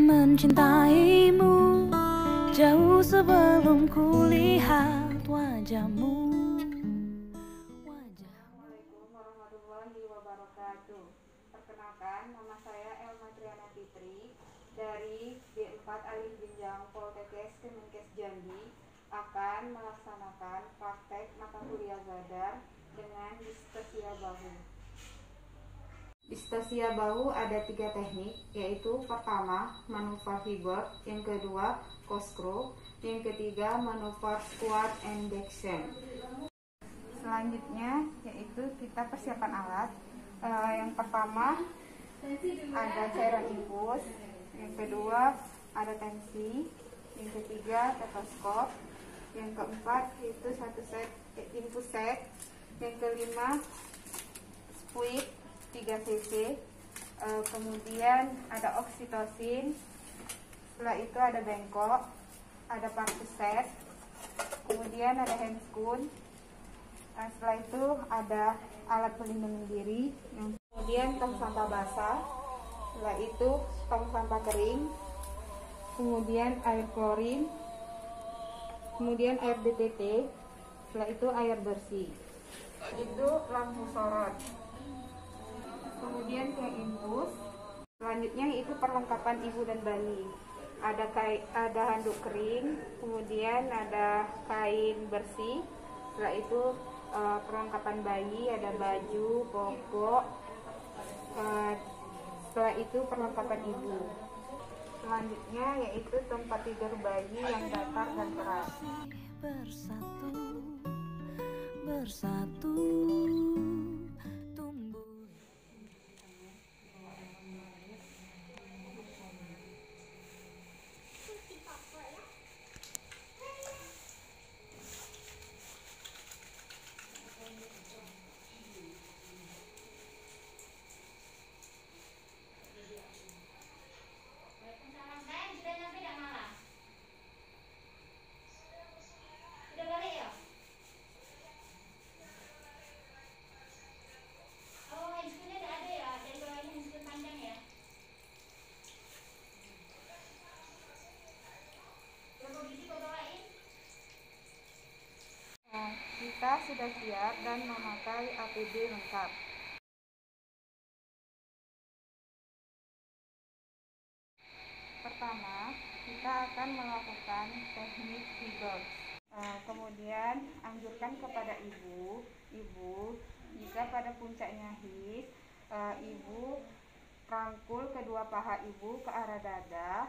mencintaimu jauh sebelum kulihat wajahmu. Assalamualaikum warahmatullahi wabarakatuh. Perkenalkan, nama saya Elma Triana Fitri dari D4 Alif Jenjang Poltekkes Kemenkes Jambi akan melaksanakan praktek mata kuliah Gadar dengan distosia bahu. Distosia bahu ada 3 teknik, yaitu pertama manuver fibot, yang kedua co-screw, yang ketiga manuver squat and dection. Selanjutnya yaitu kita persiapan alat. Yang pertama ada cairan infus, yang kedua ada tensi, yang ketiga stetoskop, yang keempat itu satu set infus set, yang kelima spuit 3 cc, kemudian ada oksitosin, setelah itu ada bengkok, ada perkuset, kemudian ada handscoon. Setelah itu ada alat pelindung diri, kemudian tong sampah basah, setelah itu tong sampah kering, kemudian air klorin, kemudian air DTT, setelah itu air bersih, itu lampu sorot, kemudian kain infus. Selanjutnya itu perlengkapan ibu dan bayi. Ada handuk kering, kemudian ada kain bersih. Setelah itu perlengkapan bayi, ada baju, popok. Setelah itu perlengkapan ibu. Selanjutnya yaitu tempat tidur bayi yang datar dan keras. Bersatu, bersatu. Kita sudah siap dan memakai APD lengkap. Pertama, kita akan melakukan teknik fibot. Kemudian anjurkan kepada ibu jika pada puncaknya his, ibu rangkul kedua paha ibu ke arah dada,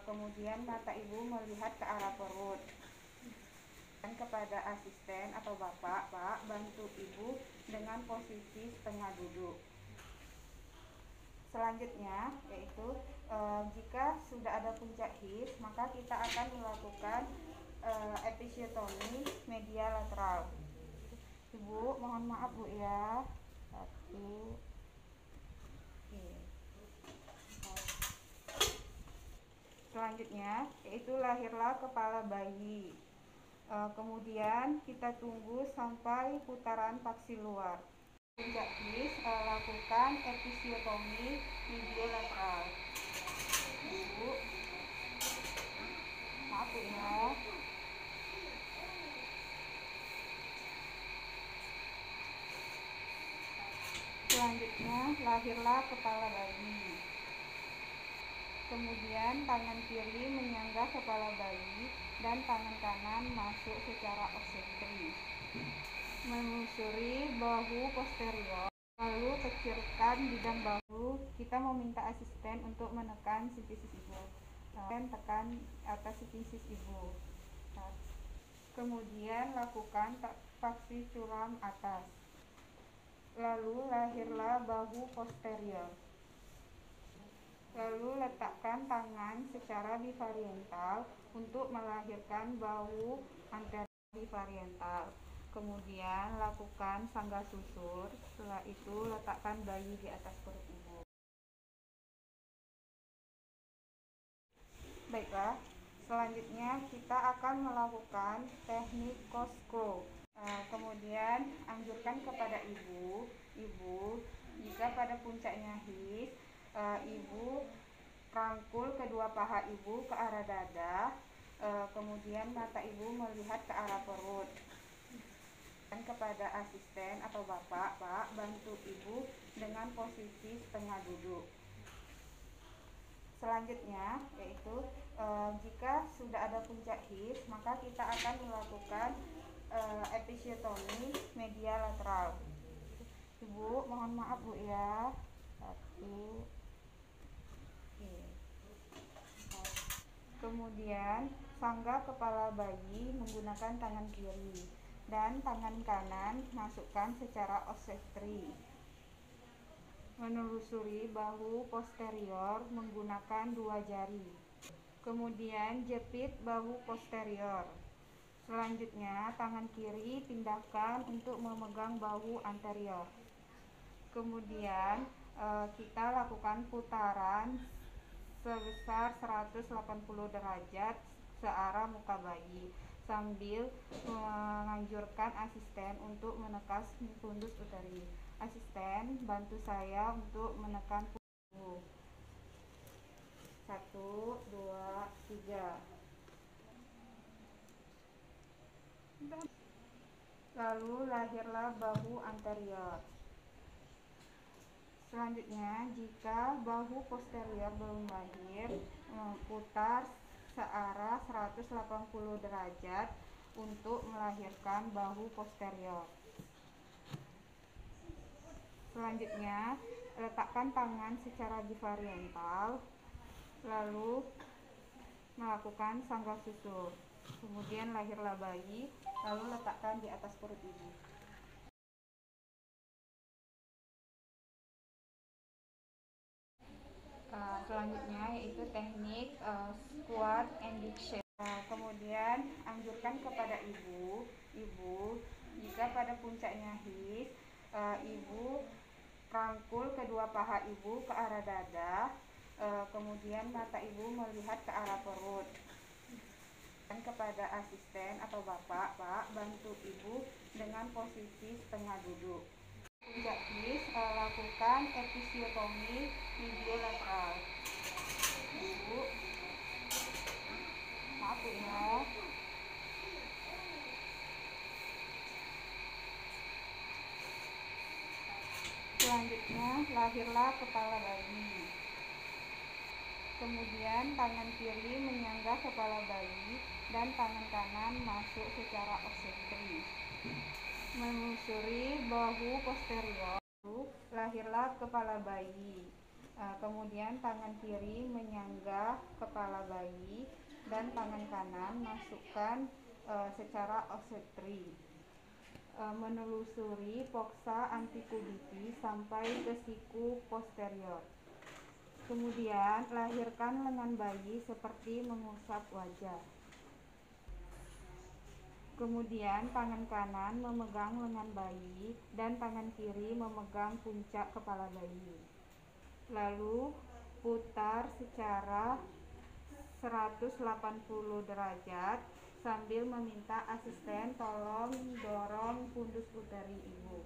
kemudian mata ibu melihat ke arah perut. Dan kepada asisten atau bapak, Pak, bantu ibu dengan posisi setengah duduk. Selanjutnya yaitu jika sudah ada puncak his, maka kita akan melakukan episiotomi media lateral. Ibu, mohon maaf Bu ya. 1. Oke. Selanjutnya yaitu lahirlah kepala bayi. Kemudian kita tunggu sampai putaran paksi luar. Puncak his, lakukan episiotomi media lateral. Ibu, maaf Bu ya. Selanjutnya lahirlah kepala bayi. Kemudian tangan kiri menyangga kepala bayi dan tangan kanan masuk secara oksentris, menelusuri bahu posterior, lalu kecilkan bidang bahu. Kita meminta asisten untuk menekan sifisis ibu, dan tekan atas sifisis ibu. Kemudian lakukan paksi curam atas, lalu lahirlah bahu posterior. Lalu letakkan tangan secara bivariental untuk melahirkan bahu anterior bivariental. Kemudian lakukan sangga susur. Setelah itu letakkan bayi di atas perut ibu. Baiklah, selanjutnya kita akan melakukan teknik co-screw. Kemudian anjurkan kepada ibu jika pada puncaknya his, ibu rangkul kedua paha ibu ke arah dada, kemudian mata ibu melihat ke arah perut. Dan kepada asisten atau bapak, Pak, bantu ibu dengan posisi setengah duduk. Selanjutnya yaitu jika sudah ada puncak his, maka kita akan melakukan episiotomi medial lateral. Ibu, mohon maaf Bu ya. Satu. Oke. Kemudian sanggah kepala bayi menggunakan tangan kiri dan tangan kanan masukkan secara ossetri. Menelusuri bahu posterior menggunakan 2 jari. Kemudian jepit bahu posterior. Selanjutnya tangan kiri pindahkan untuk memegang bahu anterior. Kemudian kita lakukan putaran sebesar 180 derajat searah muka bayi sambil menganjurkan asisten untuk menekan fundus uteri. Asisten, bantu saya untuk menekan punggung. 1, 2, 3. Lalu lahirlah bahu anterior. Selanjutnya, jika bahu posterior belum lahir, putar searah 180 derajat untuk melahirkan bahu posterior. Selanjutnya, letakkan tangan secara bivariantal, lalu melakukan sanggah susur. Kemudian lahirlah bayi, lalu letakkan di atas perut ibu. Selanjutnya yaitu teknik squat and diction. Kemudian anjurkan kepada ibu jika pada puncaknya his, ibu rangkul kedua paha ibu ke arah dada, kemudian mata ibu melihat ke arah perut. Dan kepada asisten atau bapak, Pak, bantu ibu dengan posisi setengah duduk. Puncak his, lakukan episiotomi medial lateral. Ibu, maaf Bu ya. Selanjutnya lahirlah kepala bayi. Kemudian tangan kiri menyangga kepala bayi dan tangan kanan masuk secara ossetri. Menelusuri bahu posterior, lahirlah kepala bayi. Kemudian tangan kiri menyangga kepala bayi dan tangan kanan masukkan secara ossetri. Menelusuri fossa anticubiti sampai ke siku posterior. Kemudian lahirkan lengan bayi seperti mengusap wajah. Kemudian tangan kanan memegang lengan bayi dan tangan kiri memegang puncak kepala bayi. Lalu putar secara 180 derajat sambil meminta asisten tolong dorong fundus uteri ibu.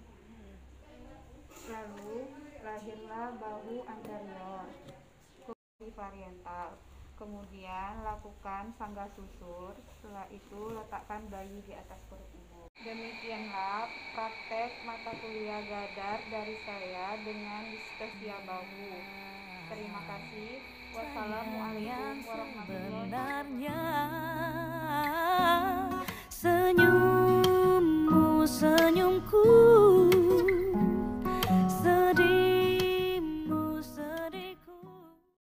Lalu lahirlah bahu anterior bivariantal. Kemudian lakukan sanggah susur. Setelah itu letakkan bayi di atas perut ibu. Demikianlah praktek mata kuliah gadar dari saya dengan dispepsia bahu. Terima kasih. Wassalamualaikum warahmatullahi wabarakatuh.